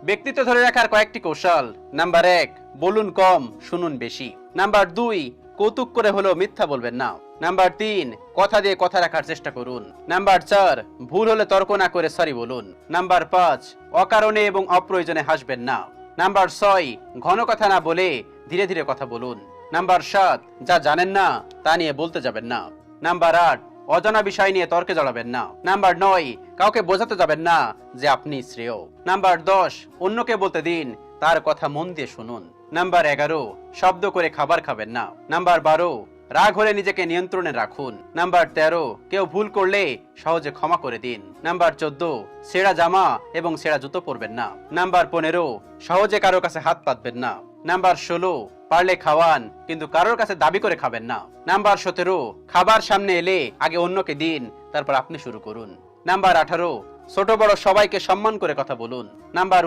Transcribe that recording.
ব্যক্তিত্ব ধরে রাখার কয়েকটি কৌশল। নাম্বার 1, বলুন কম, শুনুন বেশি। নাম্বার 2, কৌতুক করে হলেও মিথ্যা বলবেন না। নাম্বার 3, কথা দিয়ে কথা রাখার চেষ্টা করুন। নাম্বার 4, ভুল হলে তর্ক না করে সরি বলুন। নাম্বার 5, অকারণে এবং অপ্রয়োজনে হাসবেন না। নাম্বার 6, ঘন কথা না বলে ধীরে ধীরে কথা বলুন। নাম্বার 7, যা জানেন না তা নিয়ে বলতে যাবেন না। নাম্বার 8, অজানা বিষয় নিয়ে তর্কে জড়াবেন না। নাম্বার 9, কাউকে বোঝাতে যাবেন না যে আপনি শ্রেয়। নাম্বার 10, অন্যকে বলতে দিন, তার কথা মন দিয়ে শুনুন। নাম্বার 11, শব্দ করে খাবার খাবেন না। নাম্বার 12, রাগ হলে নিজেকে নিয়ন্ত্রণে রাখুন। নাম্বার 13, কেউ ভুল করলে সহজে ক্ষমা করে দিন। নাম্বার 14, ছেঁড়া জামা এবং ছেঁড়া জুতো পরবেন না। নাম্বার 15, সহজে কারো কাছে হাত পাতবেন না। নাম্বার 16, পারলে খাওয়ান কিন্তু কারোর কাছে দাবি করে খাবেন না। নাম্বার 17, খাবার সামনে এলে আগে অন্যকে দিন, তারপর আপনি শুরু করুন। নাম্বার 18, ছোট বড় সবাইকে সম্মান করে কথা বলুন। নাম্বার